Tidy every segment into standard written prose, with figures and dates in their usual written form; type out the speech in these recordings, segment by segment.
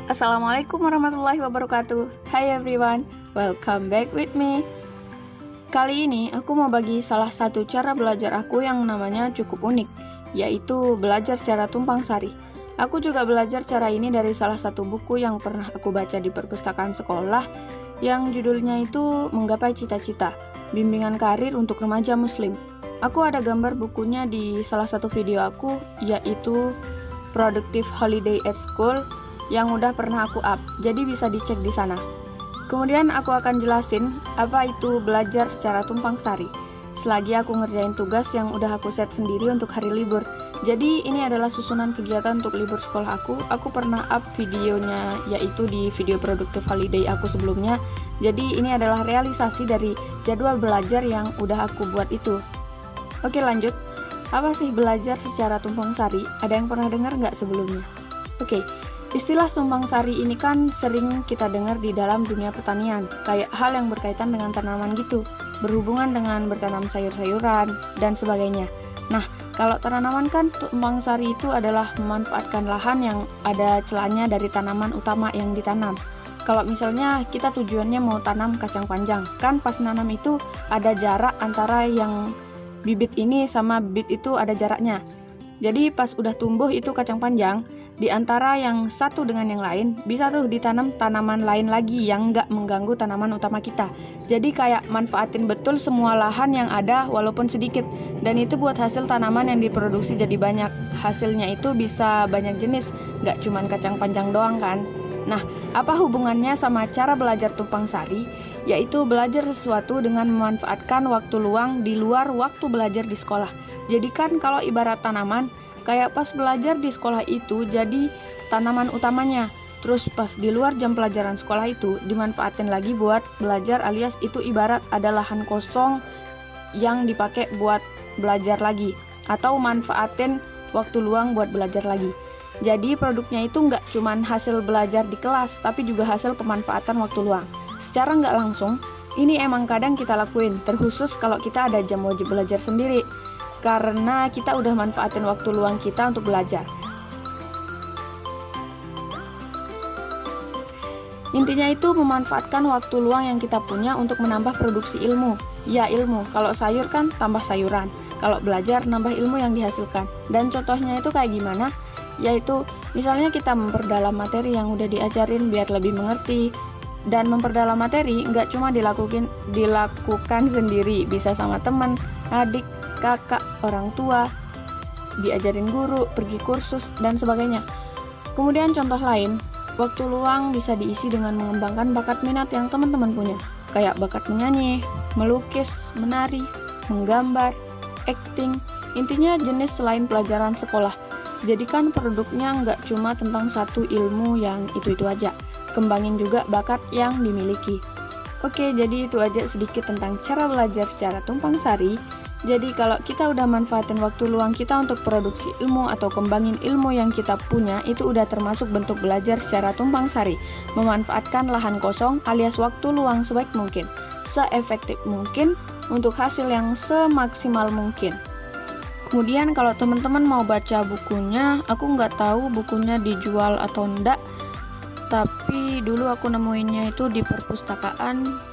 Assalamualaikum warahmatullahi wabarakatuh. Hi everyone, welcome back with me. Kali ini aku mau bagi salah satu cara belajar aku yang namanya cukup unik, yaitu belajar secara tumpang sari. Aku juga belajar cara ini dari salah satu buku yang pernah aku baca di perpustakaan sekolah, yang judulnya itu Menggapai Cita-Cita, Bimbingan Karir untuk Remaja Muslim. Aku ada gambar bukunya di salah satu video aku, yaitu Productive Holiday at School, yang udah pernah aku up, jadi bisa dicek di sana. Kemudian aku akan jelasin apa itu belajar secara tumpang sari, selagi aku ngerjain tugas yang udah aku set sendiri untuk hari libur. Jadi ini adalah susunan kegiatan untuk libur sekolah aku pernah up videonya, yaitu di video Productive Holiday aku sebelumnya. Jadi ini adalah realisasi dari jadwal belajar yang udah aku buat itu. Oke, lanjut. Apa sih belajar secara tumpang sari? Ada yang pernah dengar nggak sebelumnya? Oke, istilah tumpang sari ini kan sering kita dengar di dalam dunia pertanian, kayak hal yang berkaitan dengan tanaman gitu, berhubungan dengan bertanam sayur-sayuran, dan sebagainya. Nah, kalau tanaman kan tumpang sari itu adalah memanfaatkan lahan yang ada celahnya dari tanaman utama yang ditanam. Kalau misalnya kita tujuannya mau tanam kacang panjang, kan pas nanam itu ada jarak antara yang bibit ini sama bibit itu ada jaraknya. Jadi pas udah tumbuh itu kacang panjang, di antara yang satu dengan yang lain, bisa tuh ditanam tanaman lain lagi yang nggak mengganggu tanaman utama kita. Jadi kayak manfaatin betul semua lahan yang ada walaupun sedikit. Dan itu buat hasil tanaman yang diproduksi jadi banyak. Hasilnya itu bisa banyak jenis, nggak cuman kacang panjang doang kan. Nah, apa hubungannya sama cara belajar tumpang sari? Yaitu belajar sesuatu dengan memanfaatkan waktu luang di luar waktu belajar di sekolah. Jadi kan kalau ibarat tanaman, kayak pas belajar di sekolah itu jadi tanaman utamanya. Terus pas di luar jam pelajaran sekolah itu dimanfaatin lagi buat belajar, alias itu ibarat ada lahan kosong yang dipakai buat belajar lagi. Atau manfaatin waktu luang buat belajar lagi. Jadi produknya itu nggak cuman hasil belajar di kelas, tapi juga hasil pemanfaatan waktu luang. Secara nggak langsung, ini emang kadang kita lakuin, terkhusus kalau kita ada jam wajib belajar sendiri. Karena kita udah manfaatin waktu luang kita untuk belajar. Intinya itu memanfaatkan waktu luang yang kita punya untuk menambah produksi ilmu. Ya, ilmu. Kalau sayur kan tambah sayuran. Kalau belajar nambah ilmu yang dihasilkan. Dan contohnya itu kayak gimana? Yaitu misalnya kita memperdalam materi yang udah diajarin biar lebih mengerti. Dan memperdalam materi nggak cuma dilakukan sendiri, bisa sama teman, adik, kakak, orang tua, diajarin guru, pergi kursus, dan sebagainya. Kemudian contoh lain, waktu luang bisa diisi dengan mengembangkan bakat minat yang teman-teman punya, kayak bakat menyanyi, melukis, menari, menggambar, acting, intinya jenis selain pelajaran sekolah. Jadi kan produknya nggak cuma tentang satu ilmu yang itu-itu aja, kembangin juga bakat yang dimiliki. Oke, jadi itu aja sedikit tentang cara belajar secara tumpang sari. Jadi kalau kita udah manfaatin waktu luang kita untuk produksi ilmu atau kembangin ilmu yang kita punya, itu udah termasuk bentuk belajar secara tumpang sari. Memanfaatkan lahan kosong alias waktu luang sebaik mungkin, seefektif mungkin, untuk hasil yang semaksimal mungkin. Kemudian kalau teman-teman mau baca bukunya, aku nggak tahu bukunya dijual atau enggak, tapi dulu aku nemuinnya itu di perpustakaan.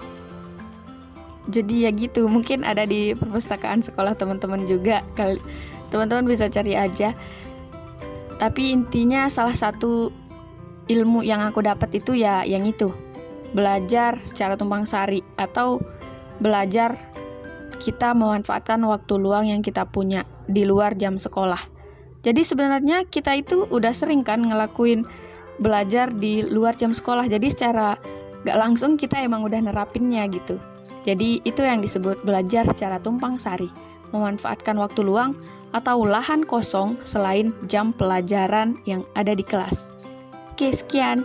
Jadi ya gitu, mungkin ada di perpustakaan sekolah teman-teman juga. Teman-teman bisa cari aja. Tapi intinya salah satu ilmu yang aku dapat itu ya yang itu. Belajar secara tumpang sari atau belajar kita memanfaatkan waktu luang yang kita punya di luar jam sekolah. Jadi sebenarnya kita itu udah sering kan ngelakuin belajar di luar jam sekolah. Jadi secara gak langsung kita emang udah nerapinnya gitu. Jadi itu yang disebut belajar secara tumpang sari, memanfaatkan waktu luang atau lahan kosong selain jam pelajaran yang ada di kelas. Oke, sekian.